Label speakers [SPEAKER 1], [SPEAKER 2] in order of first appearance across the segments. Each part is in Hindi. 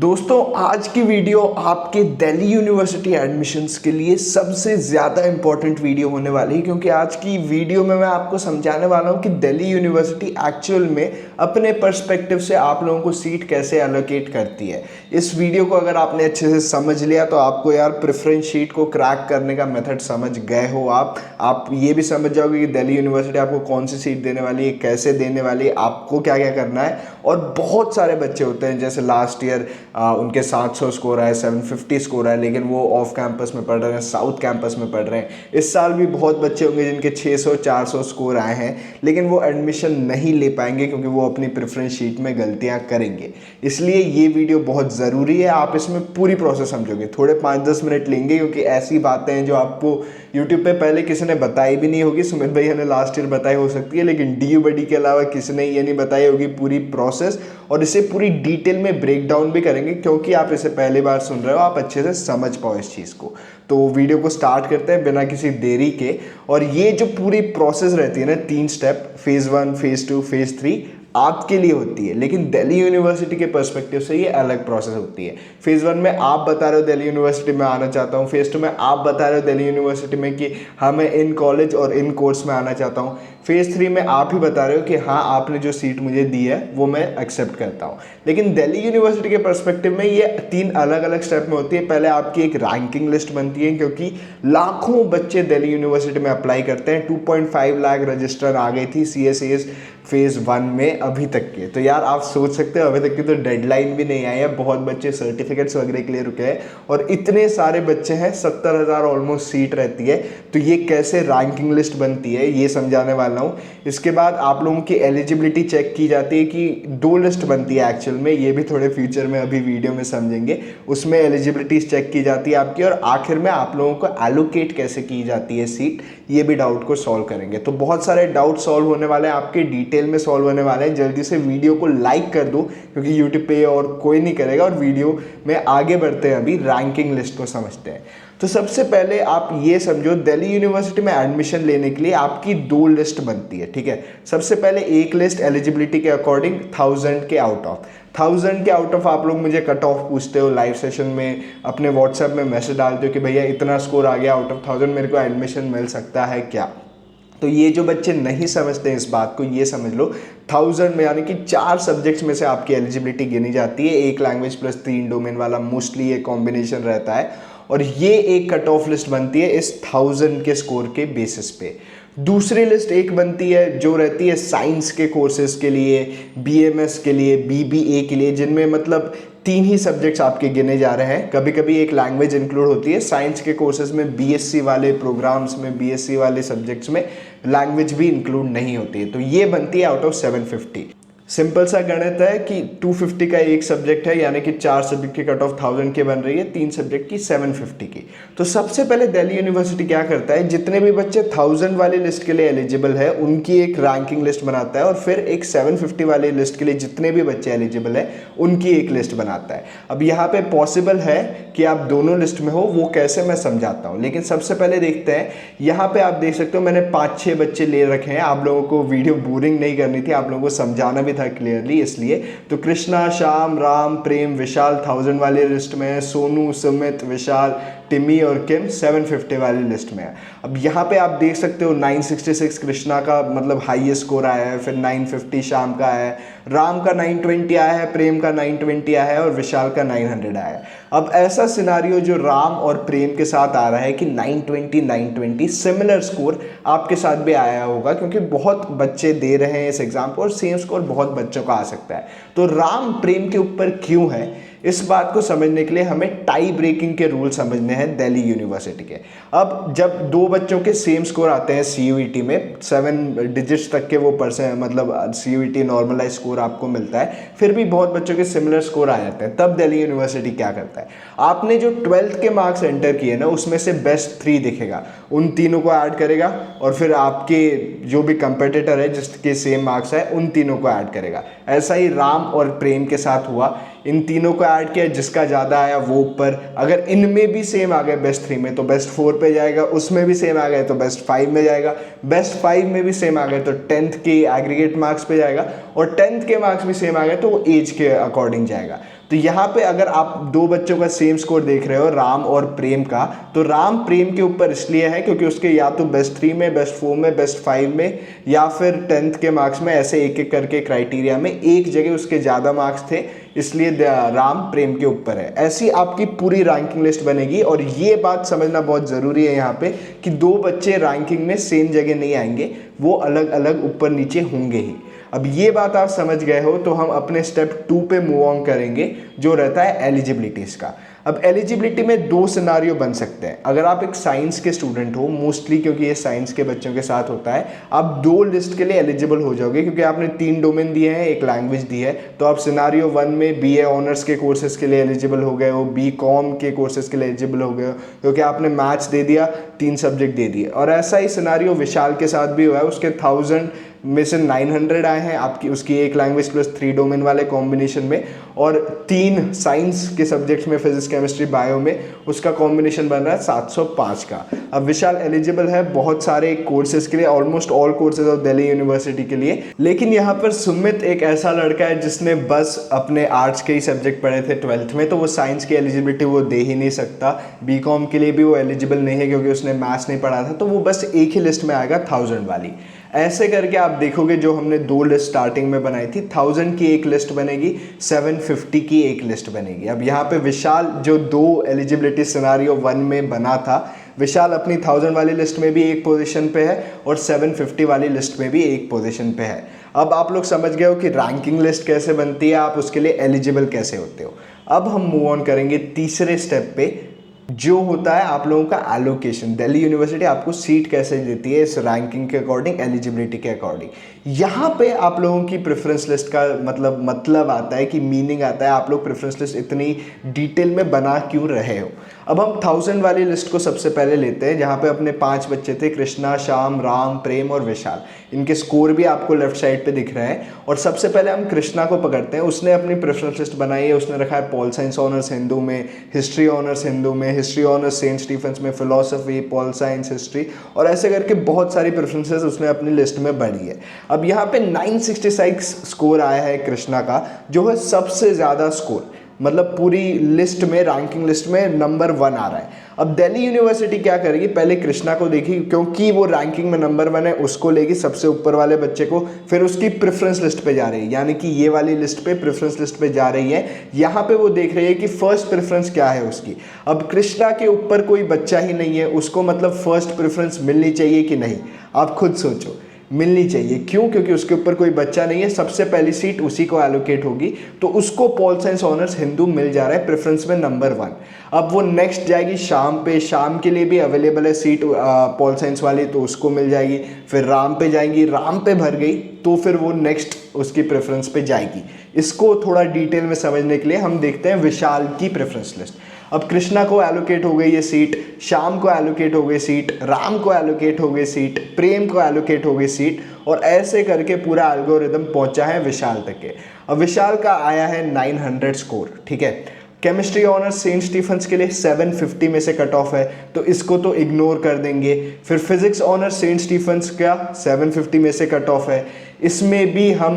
[SPEAKER 1] दोस्तों आज की वीडियो आपके दिल्ली यूनिवर्सिटी एडमिशन्स के लिए सबसे ज़्यादा इम्पॉर्टेंट वीडियो होने वाली है, क्योंकि आज की वीडियो में मैं आपको समझाने वाला हूँ कि दिल्ली यूनिवर्सिटी एक्चुअल में अपने पर्सपेक्टिव से आप लोगों को सीट कैसे एलोकेट करती है। इस वीडियो को अगर आपने अच्छे से समझ लिया तो आपको यार प्रेफरेंस शीट को क्रैक करने का मेथड समझ गए हो। आप ये भी समझ जाओगे कि दिल्ली यूनिवर्सिटी आपको कौन सी सीट देने वाली है, कैसे देने वाली है, आपको क्या क्या करना है। और बहुत सारे बच्चे होते हैं जैसे लास्ट ईयर उनके 700 स्कोर आए, 750 स्कोर आए, लेकिन वो ऑफ कैंपस में पढ़ रहे हैं, साउथ कैंपस में पढ़ रहे हैं। इस साल भी बहुत बच्चे होंगे जिनके 600 400 स्कोर आए हैं, लेकिन वो एडमिशन नहीं ले पाएंगे क्योंकि वो अपनी प्रेफरेंस शीट में गलतियां करेंगे। इसलिए ये वीडियो बहुत ज़रूरी है, आप इसमें पूरी प्रोसेस समझोगे। थोड़े 5-10 मिनट लेंगे क्योंकि ऐसी बातें हैं जो आपको यूट्यूब पे पहले किसी ने बताई भी नहीं होगी। सुमित भैया ने लास्ट ईयर बताई हो सकती है, लेकिन DU बडी के अलावा किसी ने ये नहीं बताई होगी पूरी प्रोसेस। और इसे पूरी डिटेल में ब्रेक डाउन भी करेंगे क्योंकि आप इसे पहली बार सुन रहे हो, आप अच्छे से समझ पाओ इस चीज़ को। तो वीडियो को स्टार्ट करते हैं बिना किसी देरी के। और ये जो पूरी प्रोसेस रहती है ना, 3 स्टेप, फेज़ 1, फेज़ 2, फेज़ 3 आपके लिए होती है, लेकिन दिल्ली यूनिवर्सिटी के पर्सपेक्टिव से ये अलग प्रोसेस होती है। फेज़ 1 में आप बता रहे हो दिल्ली यूनिवर्सिटी में आना चाहता हूँ, फेज़ 2 में आप बता रहे हो दिल्ली यूनिवर्सिटी में कि हाँ मैं इन कॉलेज और इन कोर्स में आना चाहता हूँ, फेज़ 3 में आप ही बता रहे हो कि हाँ आपने जो सीट मुझे दी है वो मैं एक्सेप्ट करता हूँ। लेकिन दिल्ली यूनिवर्सिटी के पर्सपेक्टिव में ये 3 अलग अलग स्टेप में होती है। पहले आपकी एक रैंकिंग लिस्ट बनती है क्योंकि लाखों बच्चे दिल्ली यूनिवर्सिटी में अप्लाई करते हैं। 2.5 लाख रजिस्टर आ गई थी CSAs फेज़ 1 में अभी तक के। तो यार आप सोच सकते हो अभी तक की तो डेडलाइन भी नहीं आई है, बहुत बच्चे सर्टिफिकेट्स वगैरह के लिए रुके हैं और इतने सारे बच्चे हैं, 70,000 ऑलमोस्ट सीट रहती है। तो ये कैसे रैंकिंग लिस्ट बनती है ये समझाने वाला हूँ। इसके बाद आप लोगों की एलिजिबिलिटी चेक की जाती है कि 2 लिस्ट बनती है एक्चुअल में, ये भी थोड़े फ्यूचर में अभी वीडियो में समझेंगे। उसमें एलिजिबिलिटी चेक की जाती है आपकी, और आखिर में आप लोगों को एलोकेट कैसे की जाती है सीट, ये भी डाउट को सॉल्व करेंगे। तो बहुत सारे डाउट सॉल्व होने वाले हैं, आपके डिटेल में सॉल्व होने वाले हैं। जल्दी से वीडियो को लाइक कर दो क्योंकि यूट्यूब पे और कोई नहीं करेगा। और वीडियो में आगे बढ़ते हैं, अभी रैंकिंग लिस्ट को समझते हैं। तो सबसे पहले आप ये समझो, दिल्ली यूनिवर्सिटी में एडमिशन लेने के लिए आपकी 2 लिस्ट बनती है, ठीक है। सबसे पहले एक लिस्ट एलिजिबिलिटी के अकॉर्डिंग 1000 के आउट ऑफ आप लोग मुझे कट ऑफ पूछते हो लाइव सेशन में, अपने व्हाट्सएप में मैसेज डालते हो कि भैया इतना स्कोर आ गया आउट ऑफ 1000, मेरे को एडमिशन मिल सकता है क्या। तो ये जो बच्चे नहीं समझते हैं इस बात को, ये समझ लो 1000 में यानी कि 4 सब्जेक्ट्स में से आपकी एलिजिबिलिटी गिनी जाती है। 1 लैंग्वेज प्लस 3 डोमेन वाला मोस्टली ये कॉम्बिनेशन रहता है, और ये एक कट ऑफ लिस्ट बनती है इस 1000 के स्कोर के बेसिस पे। दूसरी लिस्ट एक बनती है जो रहती है साइंस के कोर्सेज के लिए, BMS के लिए, BBA के लिए, जिनमें मतलब 3 ही सब्जेक्ट्स आपके गिने जा रहे हैं। कभी कभी एक लैंग्वेज इंक्लूड होती है। साइंस के कोर्सेज में BSc वाले प्रोग्राम्स में, BSc वाले सब्जेक्ट्स में लैंग्वेज भी इंक्लूड नहीं होती है। तो ये बनती है आउट ऑफ 750। सिंपल सा गणित है कि 250 का एक सब्जेक्ट है, यानी कि 4 सब्जेक्ट की कट ऑफ 1000 के बन रही है, 3 सब्जेक्ट की 750 की। तो सबसे पहले दिल्ली यूनिवर्सिटी क्या करता है, जितने भी बच्चे 1000 वाली लिस्ट के लिए एलिजिबल है उनकी एक रैंकिंग लिस्ट बनाता है, और फिर एक 750 वाली लिस्ट के लिए जितने भी बच्चे एलिजिबल है उनकी एक लिस्ट बनाता है। अब यहाँ पे पॉसिबल है कि आप दोनों लिस्ट में हो, वो कैसे मैं समझाता हूँ। लेकिन सबसे पहले देखते हैं, यहाँ पे आप देख सकते हो मैंने 5-6 बच्चे ले रखे हैं। आप लोगों को वीडियो बोरिंग नहीं करनी थी, आप लोगों को समझाना भी क्लियरली, इसलिए। तो कृष्णा, श्याम, राम, प्रेम, विशाल 1000 वाली लिस्ट में है। सोनू, सुमित, विशाल, टिमी और किम 750 वाली लिस्ट में है। अब यहाँ पे आप देख सकते हो 966 कृष्णा का मतलब हाईएस्ट स्कोर आया है, फिर 950 श्याम का आया है, राम का 920 आया है, प्रेम का 920 आया है और विशाल का 900 आया है। अब ऐसा सिनारियो जो राम और प्रेम के साथ आ रहा है कि 920 सिमिलर स्कोर आपके साथ भी आया होगा, क्योंकि बहुत बच्चे दे रहे हैं इस एग्जाम को और सेम स्कोर बहुत बच्चों का आ सकता है। तो राम प्रेम के ऊपर क्यों है, इस बात को समझने के लिए हमें टाई ब्रेकिंग के रूल समझने हैं दिल्ली यूनिवर्सिटी के। अब जब 2 बच्चों के सेम स्कोर आते हैं CUET में, 7 डिजिट्स तक के वो मतलब CUET नॉर्मलाइज स्कोर आपको मिलता है, फिर भी बहुत बच्चों के सिमिलर स्कोर आ जाते हैं, तब दिल्ली यूनिवर्सिटी क्या करता है, आपने जो 12th के मार्क्स एंटर किए ना उसमें से बेस्ट 3 दिखेगा, उन तीनों को ऐड करेगा, और फिर आपके जो भी कंपेटिटर है जिसके सेम मार्क्स है उन तीनों को ऐड करेगा। ऐसा ही राम और प्रेम के साथ हुआ, इन तीनों को ऐड किया, जिसका ज़्यादा आया वो ऊपर। अगर इनमें भी सेम आ गए बेस्ट 3 में तो बेस्ट 4 पे जाएगा, उसमें भी सेम आ गए तो बेस्ट 5 में जाएगा, बेस्ट 5 में भी सेम आ गए तो 10th के एग्रीगेट मार्क्स पे जाएगा, और 10th के मार्क्स भी सेम आ गए तो वो एज के अकॉर्डिंग जाएगा। तो यहाँ पे अगर आप दो बच्चों का सेम स्कोर देख रहे हो, राम और प्रेम का, तो राम प्रेम के ऊपर इसलिए है क्योंकि उसके या तो बेस्ट 3 में, बेस्ट 4 में, बेस्ट 5 में या फिर 10th के मार्क्स में, ऐसे एक एक करके क्राइटेरिया में एक जगह उसके ज़्यादा मार्क्स थे, इसलिए राम प्रेम के ऊपर है। ऐसी आपकी पूरी रैंकिंग लिस्ट बनेगी। और ये बात समझना बहुत ज़रूरी है यहाँ पे कि दो बच्चे रैंकिंग में सेम जगह नहीं आएंगे, वो अलग अलग ऊपर नीचे होंगे ही। अब ये बात आप समझ गए हो तो हम अपने स्टेप 2 पे मूव ऑन करेंगे, जो रहता है एलिजिबिलिटीज़ का। अब एलिजिबिलिटी में दो सिनारियो बन सकते हैं। अगर आप एक साइंस के स्टूडेंट हो, मोस्टली क्योंकि ये साइंस के बच्चों के साथ होता है, आप दो लिस्ट के लिए एलिजिबल हो जाओगे क्योंकि आपने 3 डोमेन दिए हैं, एक लैंग्वेज दी है। तो आप सिनारियो 1 में BA ऑनर्स के कोर्सेज के लिए एलिजिबल हो गए हो, BCom के कोर्सेज के लिए एलिजिबल हो गए हो क्योंकि आपने मैथ्स दे दिया, 3 सब्जेक्ट दे दिए। और ऐसा ही सिनारियो विशाल के साथ भी हुआ है, उसके 1000 में से 900 आए हैं आपकी, उसकी एक लैंग्वेज प्लस 3 डोमेन वाले कॉम्बिनेशन में, और 3 साइंस के सब्जेक्ट्स में, फिजिक्स केमिस्ट्री बायो में, उसका कॉम्बिनेशन बन रहा है 705 का। अब विशाल एलिजिबल है बहुत सारे कोर्सेज के लिए, almost all courses of Delhi university के लिए। लेकिन यहाँ पर सुमित एक ऐसा लड़का है जिसने बस अपने आर्ट्स के ही सब्जेक्ट पढ़े थे 12th में, तो वो साइंस की एलिजिबिलिटी वो दे ही नहीं सकता। BCom के लिए भी वो एलिजिबल नहीं है क्योंकि उसने मैथ्स नहीं पढ़ा था, तो वो बस एक ही लिस्ट में आएगा 1000 वाली। ऐसे करके आप देखोगे जो हमने 2 लिस्ट स्टार्टिंग में बनाई थी, 1000 की एक लिस्ट बनेगी, 750 की एक लिस्ट बनेगी। अब यहाँ पे विशाल जो 2 एलिजिबिलिटी सिनारियो 1 में बना था, विशाल अपनी 1000 वाली लिस्ट में भी एक पोजीशन पे है और 750 वाली लिस्ट में भी एक पोजीशन पे है। अब आप लोग समझ गए हो कि रैंकिंग लिस्ट कैसे बनती है, आप उसके लिए एलिजिबल कैसे होते हो। अब हम मूव ऑन करेंगे तीसरे स्टेप पे, जो होता है आप लोगों का एलोकेशन। दिल्ली यूनिवर्सिटी आपको सीट कैसे देती है इस रैंकिंग के अकॉर्डिंग, एलिजिबिलिटी के अकॉर्डिंग। यहाँ पे आप लोगों की प्रेफरेंस लिस्ट का मतलब आता है कि मीनिंग आता है आप लोग प्रेफरेंस लिस्ट इतनी डिटेल में बना क्यों रहे हो। अब हम 1000 वाली लिस्ट को सबसे पहले लेते हैं, जहाँ पे अपने 5 बच्चे थे, कृष्णा, श्याम, राम, प्रेम और विशाल। इनके स्कोर भी आपको लेफ्ट साइड पे दिख रहे हैं। और सबसे पहले हम कृष्णा को पकड़ते हैं। उसने अपनी प्रेफरेंस लिस्ट बनाई है, उसने रखा है पॉल साइंस ऑनर्स हिंदू में, हिस्ट्री ऑनर्स हिंदू में, हिस्ट्री ऑनर्स सेंट स्टीफेंस में, फिलोसफी, पॉल साइंस, हिस्ट्री, और ऐसे करके बहुत सारी प्रेफरेंसेस उसने अपनी लिस्ट में बढ़ी है। अब यहाँ पे 966 स्कोर आया है कृष्णा का, जो है सबसे ज़्यादा स्कोर, मतलब पूरी लिस्ट में, रैंकिंग लिस्ट में नंबर 1 आ रहा है। अब दिल्ली यूनिवर्सिटी क्या करेगी, पहले कृष्णा को देखी क्योंकि वो रैंकिंग में नंबर 1 है, उसको लेगी सबसे ऊपर वाले बच्चे को, फिर उसकी प्रेफरेंस लिस्ट पे जा रही है, यानी कि ये वाली लिस्ट पे, प्रेफरेंस लिस्ट पे जा रही है। यहाँ पे वो देख रही है कि फर्स्ट प्रेफरेंस क्या है उसकी। अब कृष्णा के ऊपर कोई बच्चा ही नहीं है, उसको मतलब फर्स्ट प्रेफरेंस मिलनी चाहिए कि नहीं, आप खुद सोचो। मिलनी चाहिए, क्यों? क्योंकि उसके ऊपर कोई बच्चा नहीं है, सबसे पहली सीट उसी को एलोकेट होगी, तो उसको पॉल साइंस ऑनर्स हिंदू मिल जा रहा है प्रेफरेंस में नंबर 1। अब वो नेक्स्ट जाएगी शाम पे, शाम के लिए भी अवेलेबल है सीट पॉल साइंस वाली, तो उसको मिल जाएगी। फिर राम पे जाएंगी, राम पे भर गई तो फिर वो नेक्स्ट उसकी प्रेफरेंस पे जाएगी। इसको थोड़ा डिटेल में समझने के लिए हम देखते हैं विशाल की प्रेफरेंस लिस्ट। अब कृष्णा को एलोकेट हो गई ये सीट, श्याम को एलोकेट हो गई सीट, राम को एलोकेट हो गई सीट, प्रेम को एलोकेट हो गई सीट, और ऐसे करके पूरा एल्गोरिदम पहुंचा है विशाल तक के। अब विशाल का आया है 900 स्कोर, ठीक है। केमिस्ट्री ऑनर्स सेंट स्टीफेंस के लिए 750 में से कट ऑफ है, तो इसको तो इग्नोर कर देंगे। फिर फिजिक्स ऑनर्स सेंट स्टीफेंस का 750 में से कट ऑफ है, इसमें भी हम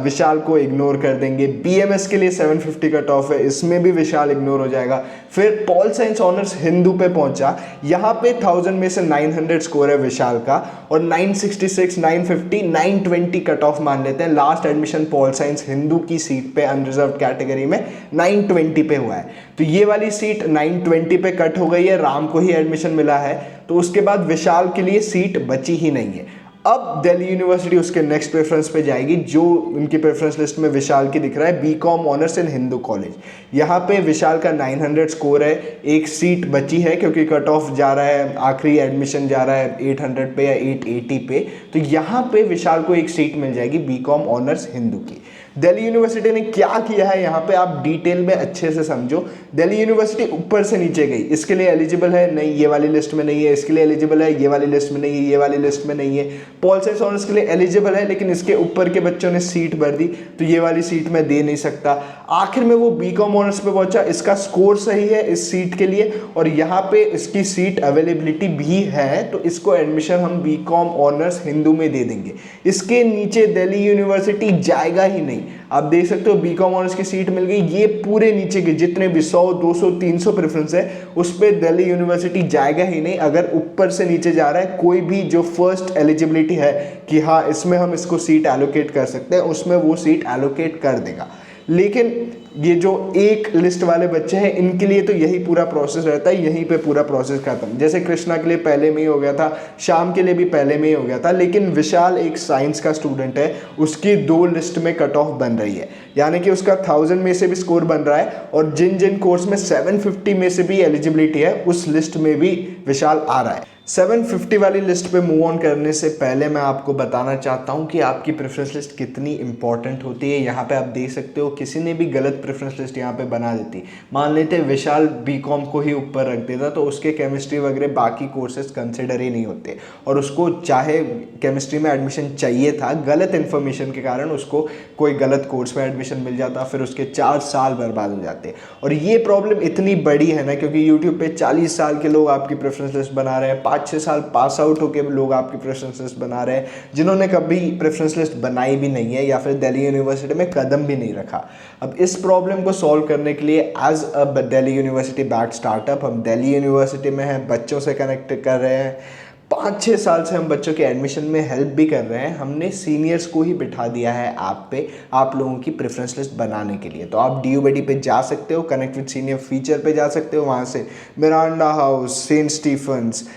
[SPEAKER 1] विशाल को इग्नोर कर देंगे। BMS के लिए 750 कट ऑफ है, इसमें भी विशाल इग्नोर हो जाएगा। फिर पॉल साइंस ऑनर्स हिंदू पे पहुंचा, यहाँ पे 1000 में से 900 स्कोर है विशाल का, और 966, 950, 920 कट ऑफ मान लेते हैं। Last admission pol science Hindu की सीट पे अनरिजर्व कैटेगरी में 920 पे हुआ है, तो ये वाली सीट 920 पे कट हो गई है, राम को ही एडमिशन मिला है, तो उसके बाद विशाल के लिए सीट बची ही नहीं है। अब दिल्ली यूनिवर्सिटी उसके नेक्स्ट प्रेफरेंस पे जाएगी, जो उनकी प्रेफरेंस लिस्ट में विशाल की दिख रहा है, BCom honours in Hindu college. यहाँ पे विशाल का 900 स्कोर है, एक सीट बची है क्योंकि कट ऑफ जा रहा है, आखिरी एडमिशन जा रहा है 800 पे या 880 पे, तो यहाँ पे विशाल को एक सीट मिल जाएगी BCom ऑनर्स हिंदू की। दिल्ली यूनिवर्सिटी ने क्या किया है यहाँ पे आप डिटेल में अच्छे से समझो। दिल्ली यूनिवर्सिटी ऊपर से नीचे गई, इसके लिए एलिजिबल है, नहीं ये वाली लिस्ट में नहीं है, इसके लिए एलिजिबल है, ये वाली लिस्ट में नहीं है, ये वाली लिस्ट में नहीं है। पॉल साइंस ऑनर्स के लिए एलिजिबल है, लेकिन इसके ऊपर के बच्चों ने सीट भर दी, तो ये वाली सीट मैं दे नहीं सकता। आखिर में वो BCom ऑनर्स पे पहुंचा, इसका स्कोर सही है इस सीट के लिए, और यहाँ पे इसकी सीट अवेलेबिलिटी भी है, तो इसको एडमिशन हम BCom ऑनर्स हिंदू में दे देंगे। इसके नीचे दिल्ली यूनिवर्सिटी जाएगा ही नहीं। आप देख सकते हो बीकॉम ऑनर्स की सीट मिल गई। ये पूरे नीचे के जितने भी 100, 200, 300 प्रेफरेंस है उस पर दिल्ली यूनिवर्सिटी जाएगा ही नहीं। अगर ऊपर से नीचे जा रहा है कोई भी जो फर्स्ट एलिजिबिलिटी है कि हाँ इसमें हम इसको सीट एलोकेट कर सकते हैं, उसमें वो सीट एलोकेट कर देगा। लेकिन ये जो एक लिस्ट वाले बच्चे हैं इनके लिए तो यही पूरा प्रोसेस रहता है, यहीं पे पूरा प्रोसेस खत्म। जैसे कृष्णा के लिए पहले में ही हो गया था, श्याम के लिए भी पहले में ही हो गया था, लेकिन विशाल एक साइंस का स्टूडेंट है, उसकी 2 लिस्ट में कट ऑफ बन रही है, यानी कि उसका 1000 में से भी स्कोर बन रहा है और जिन जिन कोर्स में 750 में से भी एलिजिबिलिटी है उस लिस्ट में भी विशाल आ रहा है। 750 वाली लिस्ट पे मूव ऑन करने से पहले मैं आपको बताना चाहता हूँ कि आपकी प्रेफरेंस लिस्ट कितनी इंपॉर्टेंट होती है। यहाँ पे आप देख सकते हो किसी ने भी गलत प्रेफरेंस लिस्ट यहाँ पे बना देती, मान लेते विशाल बीकॉम को ही ऊपर रख देता तो उसके केमिस्ट्री वगैरह बाकी कोर्सेज कंसिडर ही नहीं होते और उसको चाहे केमिस्ट्री में एडमिशन चाहिए था, गलत इन्फॉर्मेशन के कारण उसको कोई गलत कोर्स में एडमिशन मिल जाता, फिर उसके 4 साल बर्बाद हो जाते। और ये प्रॉब्लम इतनी बड़ी है ना क्योंकि यूट्यूब पे 40 साल के लोग आपकी प्रेफरेंस लिस्ट बना रहे हैं, 5-6 साल पास आउट होकर लोग आपकी प्रेफरेंस लिस्ट बना रहे हैं जिन्होंने कभी प्रेफरेंस लिस्ट बनाई भी नहीं है या फिर दिल्ली यूनिवर्सिटी में कदम भी नहीं रखा। अब इस प्रॉब्लम को सॉल्व करने के लिए as a Delhi University back startup हम दिल्ली यूनिवर्सिटी में हैं, बच्चों से कनेक्ट कर रहे हैं, 5-6 साल से हम बच्चों के एडमिशन में हेल्प भी कर रहे हैं। हमने सीनियर्स को ही बिठा दिया है ऐप पे आप लोगों की प्रेफरेंस लिस्ट बनाने के लिए। तो आप DUBD पे जा सकते हो, कनेक्ट विद सीनियर फीचर पे जा सकते हो, वहाँ से Miranda House, Saint Stephen's,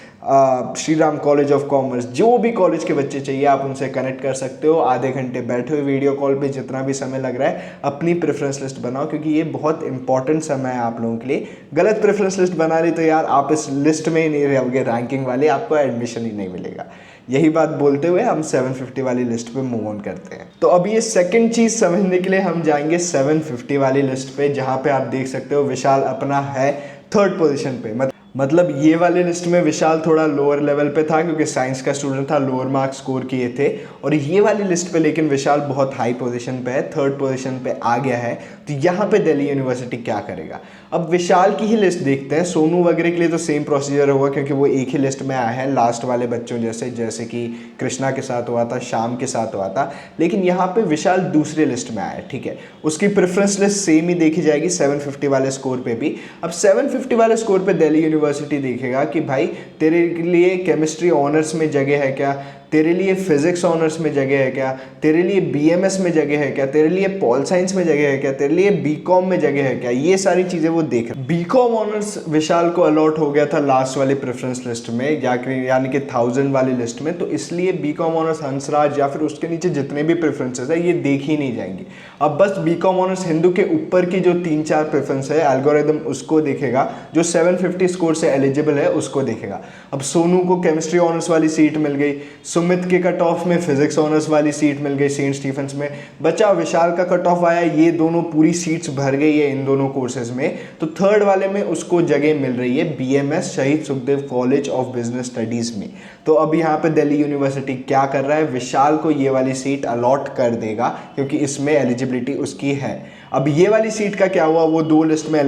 [SPEAKER 1] Shri Ram College of Commerce, जो भी कॉलेज के बच्चे चाहिए आप उनसे कनेक्ट कर सकते हो। आधे घंटे बैठे हुए वीडियो कॉल पे जितना भी समय लग रहा है अपनी प्रेफरेंस लिस्ट बनाओ क्योंकि ये बहुत इंपॉर्टेंट समय है आप लोगों के लिए। गलत प्रेफरेंस लिस्ट बना ली तो यार आप इस लिस्ट में ही नहीं रहोगे रैंकिंग वाले, आपको एडमिशन ही नहीं मिलेगा। यही बात बोलते हुए हम 750 वाली लिस्ट पे मूव ऑन करते हैं। तो अब ये सेकंड चीज़ समझने के लिए हम जाएंगे 750 वाली लिस्ट पे, जहाँ पे आप देख सकते हो विशाल अपना है 3rd पोजीशन पे। मतलब ये वाले लिस्ट में विशाल थोड़ा लोअर लेवल पे था क्योंकि साइंस का स्टूडेंट था, लोअर मार्क्स स्कोर किए थे। और ये वाली लिस्ट पे लेकिन विशाल बहुत हाई पोजीशन पे है, 3rd पोजीशन पे आ गया है। तो यहाँ पे दिल्ली यूनिवर्सिटी क्या करेगा? अब विशाल की ही लिस्ट देखते हैं। सोनू वगैरह के लिए तो सेम प्रोसीजर होगा क्योंकि वो एक ही लिस्ट में आया है लास्ट वाले बच्चों जैसे कि कृष्णा के साथ हुआ था, श्याम के साथ हुआ था। लेकिन यहाँ पे विशाल दूसरे लिस्ट में आया है, ठीक है। उसकी प्रेफरेंस लिस्ट सेम ही देखी जाएगी 750 वाले स्कोर पे भी। अब 750 वाले स्कोर पे दिल्ली यूनिवर्सिटी देखेगा कि भाई तेरे लिए केमिस्ट्री ऑनर्स में जगह है क्या, तेरे लिए फिजिक्स ऑनर्स में जगह है क्या, तेरे लिए BMS में जगह है क्या, तेरे लिए पॉल साइंस में जगह है क्या, तेरे लिए बीकॉम में जगह है क्या, ये सारी चीज़ें वो देख रहे हैं। बीकॉम ऑनर्स विशाल को अलॉट हो गया था लास्ट वाली प्रेफरेंस लिस्ट में यानी कि 1000 वाली लिस्ट में, तो इसलिए बीकॉम ऑनर्स हंसराज या फिर उसके नीचे जितने भी प्रेफरेंसेस है ये देखी ही नहीं जाएंगी। अब बस बीकॉम ऑनर्स हिंदू के ऊपर की जो 3-4 प्रेफरेंस है एल्गोरिदम उसको देखेगा, जो 750 स्कोर से एलिजिबल है उसको देखेगा। अब सोनू को केमिस्ट्री ऑनर्स वाली सीट मिल गई, सुमित के कट ऑफ में फिजिक्स ऑनर्स वाली सीट मिल गई सेंट स्टीफेंस में, बचा विशाल का कट ऑफ आया, ये दोनों पूरी सीट्स भर गई है इन दोनों कोर्सेज में। तो 3rd वाले में उसको जगह मिल रही है BMS शहीद Sukhdev college of business studies में। तो अब यहाँ पे दिल्ली यूनिवर्सिटी क्या कर रहा है, विशाल को ये वाली सीट अलॉट कर देगा क्योंकि इसमें एलिजिबिलिटी उसकी है। अब ये वाली सीट का क्या हुआ, वो 2 लिस्ट में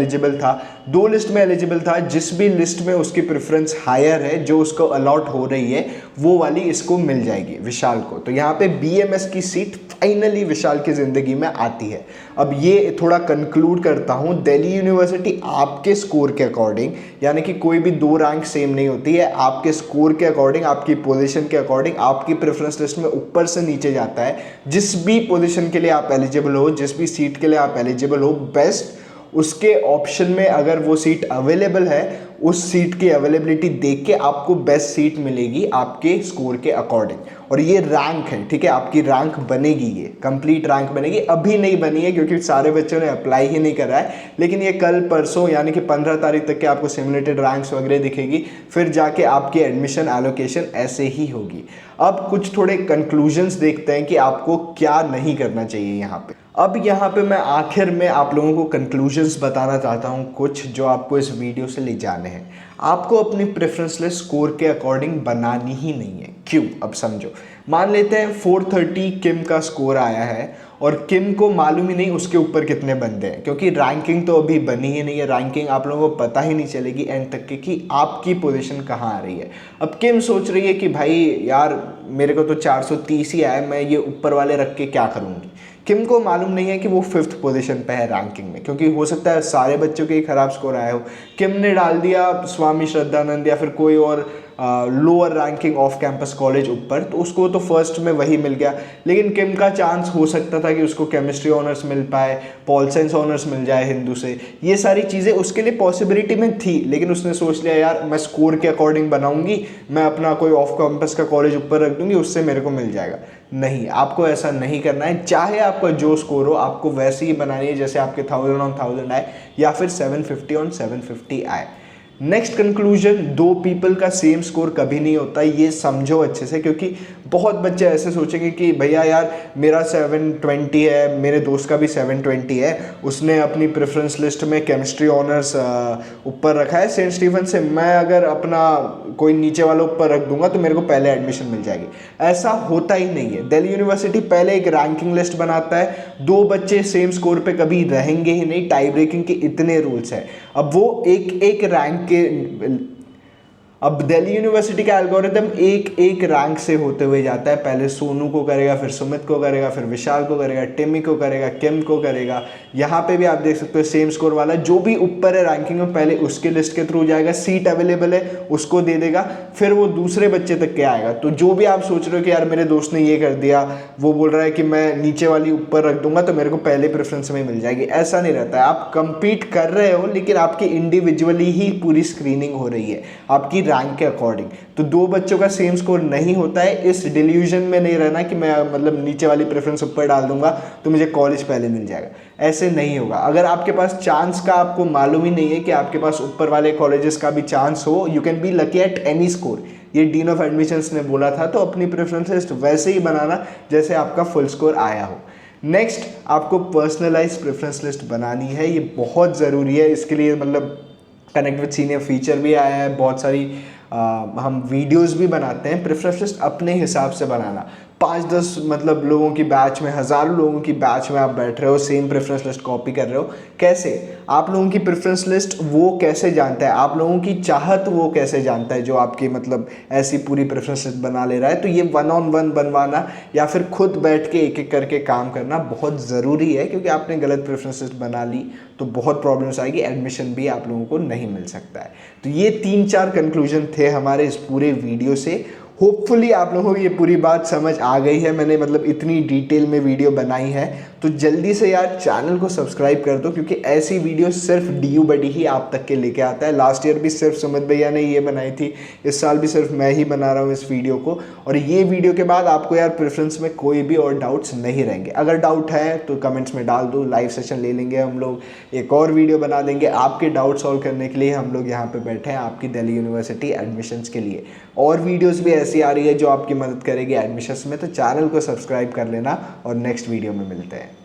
[SPEAKER 1] एलिजिबल था, जिस भी लिस्ट में उसकी प्रेफरेंस हायर है जो उसको अलॉट हो रही है वो वाली इसको मिल जाएगी विशाल को। तो यहाँ पे BMS की सीट फाइनली विशाल की ज़िंदगी में आती है। अब ये थोड़ा कंक्लूड करता हूँ, दिल्ली यूनिवर्सिटी आपके स्कोर के अकॉर्डिंग, यानी कि कोई भी 2 रैंक सेम नहीं होती है, आपके स्कोर के अकॉर्डिंग, आपकी पोजीशन के अकॉर्डिंग आपकी प्रेफरेंस लिस्ट में ऊपर से नीचे जाता है। जिस भी पोजीशन के लिए आप एलिजिबल हो, जिस भी सीट के लिए आप एलिजिबल हो, बेस्ट उसके ऑप्शन में अगर वो सीट अवेलेबल है उस सीट की अवेलेबिलिटी देख के आपको बेस्ट सीट मिलेगी आपके स्कोर के अकॉर्डिंग। और ये रैंक है, ठीक है, आपकी रैंक बनेगी, ये कंप्लीट रैंक बनेगी। अभी नहीं बनी है क्योंकि सारे बच्चों ने अप्लाई ही नहीं करा है, लेकिन ये कल परसों यानी कि 15 तारीख तक के आपको सिमुलेटेड रैंक्स वगैरह दिखेगी, फिर जाके आपकी एडमिशन एलोकेशन ऐसे ही होगी। अब कुछ थोड़े कंक्लूजन्स देखते हैं कि आपको क्या नहीं करना चाहिए यहाँ पे। अब यहाँ पे मैं आखिर में आप लोगों को कंक्लूजन्स बताना चाहता हूँ कुछ जो आपको इस वीडियो से ले जाने हैं। आपको अपनी प्रेफरेंस लिस्ट स्कोर के अकॉर्डिंग बनानी ही नहीं है। क्यों? अब समझो, मान लेते हैं 430 किम का स्कोर आया है और किम को मालूम ही नहीं उसके ऊपर कितने बंदे हैं, क्योंकि रैंकिंग तो अभी बनी ही नहीं है, रैंकिंग आप लोगों को पता ही नहीं चलेगी एंड तक की कि आपकी पोजीशन कहाँ आ रही है। अब किम सोच रही है कि भाई यार मेरे को तो 430 ही आया, मैं ये ऊपर वाले रख के क्या करूँगी, किम को मालूम नहीं है कि वो 5th पोजीशन पे है रैंकिंग में, क्योंकि हो सकता है सारे बच्चों के खराब स्कोर आए हो। किम ने डाल दिया स्वामी श्रद्धानंद या फिर कोई और lower ranking off campus college ऊपर, तो उसको तो फर्स्ट में वही मिल गया। लेकिन किम का चांस हो सकता था कि उसको केमिस्ट्री ऑनर्स मिल पाए, पॉल साइंस ऑनर्स मिल जाए हिंदू से, ये सारी चीज़ें उसके लिए पॉसिबिलिटी में थी। लेकिन उसने सोच लिया यार मैं स्कोर के अकॉर्डिंग बनाऊंगी, मैं अपना कोई ऑफ कैंपस का कॉलेज ऊपर रख दूंगी, उससे मेरे को मिल जाएगा। नहीं, आपको ऐसा नहीं करना है। चाहे आपका जो स्कोर हो, आपको वैसे ही बनानी है जैसे आपके 1000 on 1000 आए या फिर 750 on 750 आए। नेक्स्ट कंक्लूजन, दो पीपल का सेम स्कोर कभी नहीं होता, ये समझो अच्छे से, क्योंकि बहुत बच्चे ऐसे सोचेंगे कि भैया यार मेरा 720 है, मेरे दोस्त का भी 720 है, उसने अपनी प्रेफरेंस लिस्ट में केमिस्ट्री ऑनर्स ऊपर रखा है सेंट स्टीफन से, मैं अगर अपना कोई नीचे वाला ऊपर रख दूंगा तो मेरे को पहले एडमिशन मिल जाएगी। ऐसा होता ही नहीं है। दिल्ली यूनिवर्सिटी पहले एक रैंकिंग लिस्ट बनाता है, दो बच्चे सेम स्कोर पे कभी रहेंगे ही नहीं, टाई ब्रेकिंग के इतने रूल्स हैं। अब वो एक एक रैंक के, अब दिल्ली यूनिवर्सिटी का एल्गोरिथम एक एक रैंक से होते हुए जाता है। पहले सोनू को करेगा, फिर सुमित को करेगा, फिर विशाल को करेगा, टिमी को करेगा, किम को करेगा। यहाँ पे भी आप देख सकते हो सेम स्कोर वाला जो भी ऊपर है रैंकिंग में, पहले उसके लिस्ट के थ्रू जाएगा, सीट अवेलेबल है उसको दे देगा, फिर वो दूसरे बच्चे तक के आएगा। तो जो भी आप सोच रहे हो कि यार मेरे दोस्त ने ये कर दिया, वो बोल रहा है कि मैं नीचे वाली ऊपर रख दूंगा तो मेरे को पहले प्रेफरेंस में मिल जाएगी, ऐसा नहीं रहता है। आप कंपीट कर रहे हो लेकिन आपकी इंडिविजुअली ही पूरी स्क्रीनिंग हो रही है आपकी रैंक के अकॉर्डिंग। तो दो बच्चों का सेम स्कोर नहीं होता है। इस डिल्यूजन में नहीं रहना कि मैं मतलब नीचे वाली प्रेफरेंस ऊपर डाल दूंगा तो मुझे कॉलेज पहले मिल जाएगा, ऐसे नहीं होगा। अगर आपके पास चांस का आपको मालूम ही नहीं है कि आपके पास ऊपर वाले कॉलेजेस का भी चांस हो, you can be lucky at any score, ये डीन ऑफ एडमिशंस ने बोला था। तो अपनी प्रेफरेंस लिस्ट वैसे ही बनाना जैसे आपका फुल स्कोर आया हो। नेक्स्ट, आपको पर्सनलाइज प्रेफरेंस लिस्ट बनानी है, ये बहुत ज़रूरी है। इसके लिए मतलब कनेक्ट विद सीनियर फीचर भी आया है, बहुत सारी हम वीडियोस भी बनाते हैं। प्रेफरेंस लिस्ट अपने हिसाब से बनाना, 5-10 मतलब लोगों की बैच में, हज़ारों लोगों की बैच में आप बैठ रहे हो, सेम प्रेफरेंस लिस्ट कॉपी कर रहे हो। कैसे? आप लोगों की प्रेफरेंस लिस्ट वो कैसे जानता है, आप लोगों की चाहत वो कैसे जानता है जो आपकी मतलब ऐसी पूरी प्रेफरेंस लिस्ट बना ले रहा है। तो ये 1-on-1 बनवाना या फिर खुद बैठ के एक एक करके काम करना बहुत ज़रूरी है, क्योंकि आपने गलत प्रेफरेंस लिस्ट बना ली तो बहुत प्रॉब्लम्स आएगी, एडमिशन भी आप लोगों को नहीं मिल सकता है। तो ये 3-4 कंक्लूजन थे हमारे इस पूरे वीडियो से। होपफुली आप लोगों को ये पूरी बात समझ आ गई है, मैंने मतलब इतनी डिटेल में वीडियो बनाई है। तो जल्दी से यार चैनल को सब्सक्राइब कर दो, क्योंकि ऐसी वीडियो सिर्फ DU बडी ही आप तक के लेके आता है। लास्ट ईयर भी सिर्फ सुमित भैया ने ये बनाई थी, इस साल भी सिर्फ मैं ही बना रहा हूँ इस वीडियो को। और ये वीडियो के बाद आपको यार प्रेफरेंस में कोई भी और डाउट्स नहीं रहेंगे। अगर डाउट है तो कमेंट्स में डाल दो, लाइव सेशन ले लेंगे हम लोग, एक और वीडियो बना देंगे आपके डाउट सॉल्व करने के लिए। हम लोग यहाँ पे बैठे हैं आपकी दिल्ली यूनिवर्सिटी एडमिशन्स के लिए। और वीडियोज़ भी ऐसी आ रही है जो आपकी मदद करेगी एडमिशन्स में। तो चैनल को सब्सक्राइब कर लेना और नेक्स्ट वीडियो में मिलते हैं।